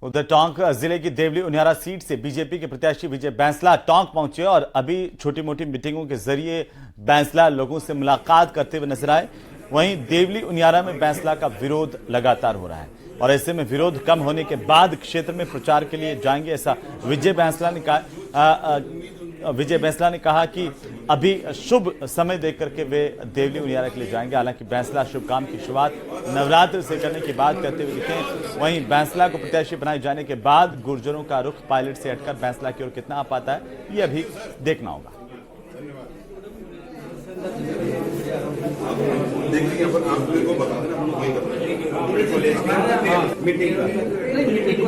उधर टोंक जिले की देवली उनियारा सीट से बीजेपी के प्रत्याशी विजय बैंसला टोंक पहुंचे और अभी छोटी मोटी मीटिंगों के जरिए बैंसला लोगों से मुलाकात करते हुए नजर आए। वहीं देवली उनियारा में बैंसला का विरोध लगातार हो रहा है और ऐसे में विरोध कम होने के बाद क्षेत्र में प्रचार के लिए जाएंगे, ऐसा विजय बैंसला ने कहा कि अभी शुभ समय देख करके वे देवली उनियारा के लिए जाएंगे। हालांकि बैंसला शुभ काम की शुरुआत नवरात्र से करने की बात करते हुए दिखे। वहीं बैंसला को प्रत्याशी बनाए जाने के बाद गुर्जरों का रुख पायलट से हटकर बैंसला की ओर कितना आ पाता है, ये अभी देखना होगा।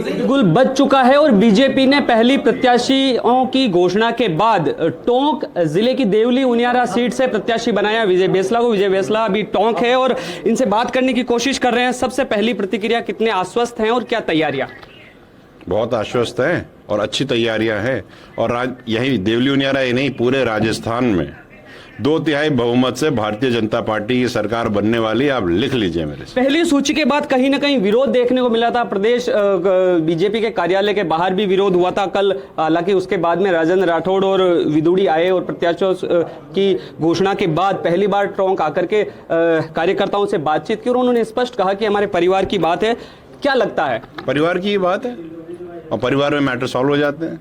बिल्कुल बच चुका है और बीजेपी ने पहली प्रत्याशियों की घोषणा के बाद टोंक जिले की देवली उनियारा सीट से प्रत्याशी बनाया विजय बैंसला को। विजय बैंसला अभी टोंक है और इनसे बात करने की कोशिश कर रहे हैं। सबसे पहली प्रतिक्रिया, कितने आश्वस्त हैं और क्या तैयारियां? बहुत आश्वस्त हैं और अच्छी तैयारियां हैं और यही देवली उनियारा ही नहीं, पूरे राजस्थान में 2/3 बहुमत से भारतीय जनता पार्टी की सरकार बनने वाली। आप लिख लीजिए मेरे से। पहली सूची के बाद कहीं ना कहीं विरोध देखने को मिला था। प्रदेश बीजेपी के कार्यालय के बाहर भी विरोध हुआ था कल। हालांकि उसके बाद में राजेंद्र राठौड़ और विदुड़ी आए और प्रत्याशियों की घोषणा के बाद पहली बार टोंक आकर के कार्यकर्ताओं से बातचीत की और उन्होंने स्पष्ट कहा कि हमारे परिवार की बात है। क्या लगता है? परिवार की बात है और परिवार में मैटर सॉल्व हो जाते हैं।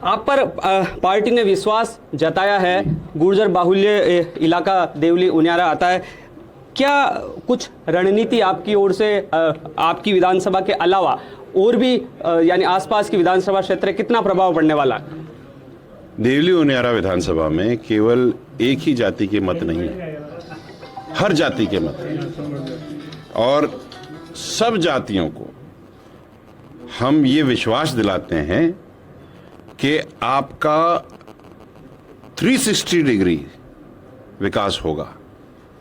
आप पर पार्टी ने विश्वास जताया है। गुर्जर बाहुल्य इलाका देवली उनियारा आता है। क्या कुछ रणनीति आपकी ओर से आपकी विधानसभा के अलावा और भी यानी आसपास की विधानसभा क्षेत्र कितना प्रभाव पड़ने वाला है? देवली उनियारा विधानसभा में केवल एक ही जाति के मत नहीं है, हर जाति के मत है और सब जातियों को हम ये विश्वास दिलाते हैं कि आपका 360 डिग्री विकास होगा।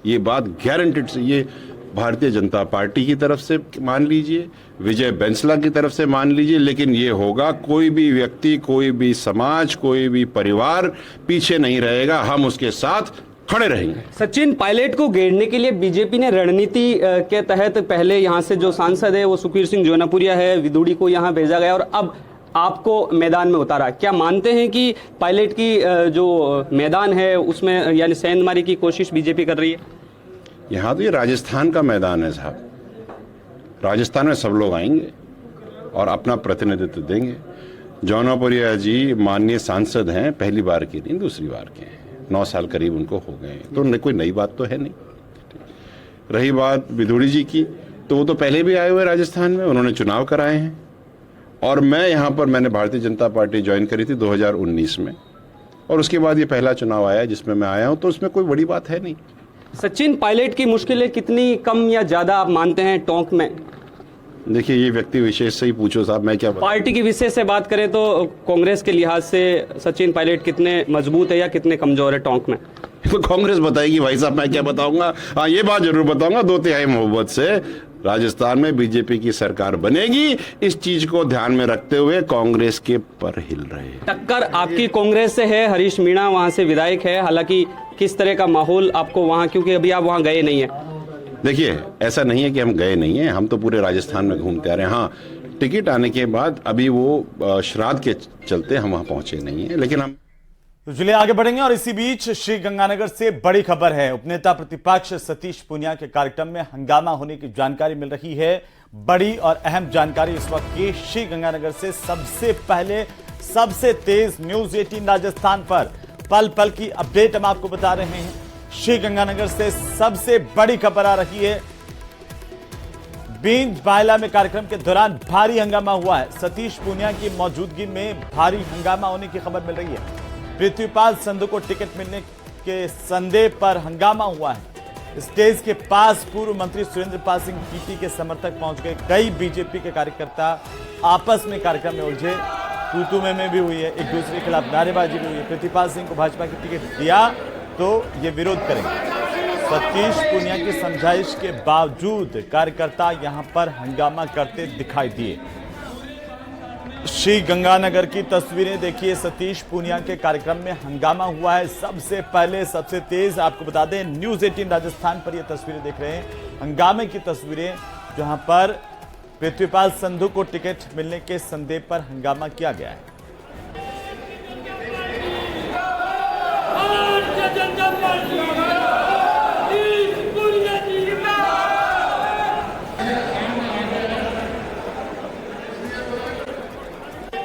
ये बात गारंटेड से, ये भारतीय जनता पार्टी की तरफ से मान लीजिए, विजय बैंसला की तरफ से मान लीजिए, लेकिन ये होगा। कोई भी व्यक्ति, कोई भी समाज, कोई भी परिवार पीछे नहीं रहेगा, हम उसके साथ खड़े रहेंगे। सचिन पायलट को घेरने के लिए बीजेपी ने रणनीति के तहत पहले यहां से जो सांसद है वो सुखबीर सिंह जोनापुरिया है, विदुड़ी को यहां भेजा गया और अब आपको मैदान में उतारा। क्या मानते हैं कि पायलट की जो मैदान है उसमें यानी सेंधमारी की कोशिश बीजेपी कर रही है? यहाँ तो ये राजस्थान का मैदान है साहब। राजस्थान में सब लोग आएंगे और अपना प्रतिनिधित्व देंगे। जौनपुरिया जी माननीय सांसद हैं, पहली बार की नहीं, दूसरी बार के हैं। 9 साल करीब उनको हो गए, तो कोई नई बात तो है नहीं। रही बात विदुड़ी जी की, तो वो तो पहले भी आए हुए राजस्थान में, उन्होंने चुनाव कराए हैं और मैं यहाँ पर, मैंने भारतीय जनता पार्टी ज्वाइन करी थी 2019 में और उसके बाद ये पहला चुनाव आया जिसमें मैं आया हूँ, तो उसमें कोई बड़ी बात है नहीं। सचिन पायलट की मुश्किलें कितनी कम या ज्यादा आप मानते हैं टोंक में? देखिए, ये व्यक्ति विशेष से ही पूछो साहब, मैं क्या बताऊं? पार्टी की विशेष से बात करें तो कांग्रेस के लिहाज से सचिन पायलट कितने मजबूत है या कितने कमजोर है टोंक में? तो कांग्रेस बताएगी भाई साहब, मैं क्या बताऊंगा। हाँ, ये बात जरूर बताऊंगा, 2/3 मोहब्बत से राजस्थान में बीजेपी की सरकार बनेगी। इस चीज को ध्यान में रखते हुए कांग्रेस के पर हिल रहे। टक्कर आपकी कांग्रेस से है, हरीश मीणा वहां से विधायक है। हालांकि किस तरह का माहौल आपको वहां, क्योंकि अभी आप वहां गए नहीं है? देखिए, ऐसा नहीं है कि हम गए नहीं है, हम तो पूरे राजस्थान में घूमते आ रहे हैं। हाँ, टिकट आने के बाद अभी वो श्राद्ध के चलते हम वहां पहुंचे नहीं है, लेकिन हम तो चलिए आगे बढ़ेंगे। और इसी बीच श्री गंगानगर से बड़ी खबर है। उपनेता प्रतिपक्ष सतीश पूनिया के कार्यक्रम में हंगामा होने की जानकारी मिल रही है। बड़ी और अहम जानकारी इस वक्त की श्री गंगानगर से सबसे पहले सबसे तेज न्यूज 18 राजस्थान पर पल पल की अपडेट हम आपको बता रहे हैं। श्री गंगानगर से सबसे बड़ी खबर आ रही है। बींज बायला में कार्यक्रम के दौरान भारी हंगामा हुआ है। सतीश पूनिया की मौजूदगी में भारी हंगामा होने की खबर मिल रही है। पृथ्वीपाल संधू को टिकट मिलने के संदेह पर हंगामा हुआ है। स्टेज के पास पूर्व मंत्री सुरेंद्र पाल सिंह पीटी के समर्थक पहुंच गए। कई बीजेपी के कार्यकर्ता आपस में कार्यक्रम में उलझे, तू में भी हुई है, एक दूसरे के खिलाफ नारेबाजी भी हुई है। पृथ्वीपाल सिंह को भाजपा की टिकट दिया तो ये विरोध करेंगे। सतीश पूनिया की समझाइश के बावजूद कार्यकर्ता यहां पर हंगामा करते दिखाई दिए। श्री गंगानगर की तस्वीरें देखिए। सतीश पूनिया के कार्यक्रम में हंगामा हुआ है। सबसे पहले सबसे तेज आपको बता दें, न्यूज 18 राजस्थान पर ये तस्वीरें देख रहे हैं। हंगामे की तस्वीरें जहां पर पृथ्वीपाल संधू को टिकट मिलने के संदेह पर हंगामा किया गया है। भारतीय जनता पार्टी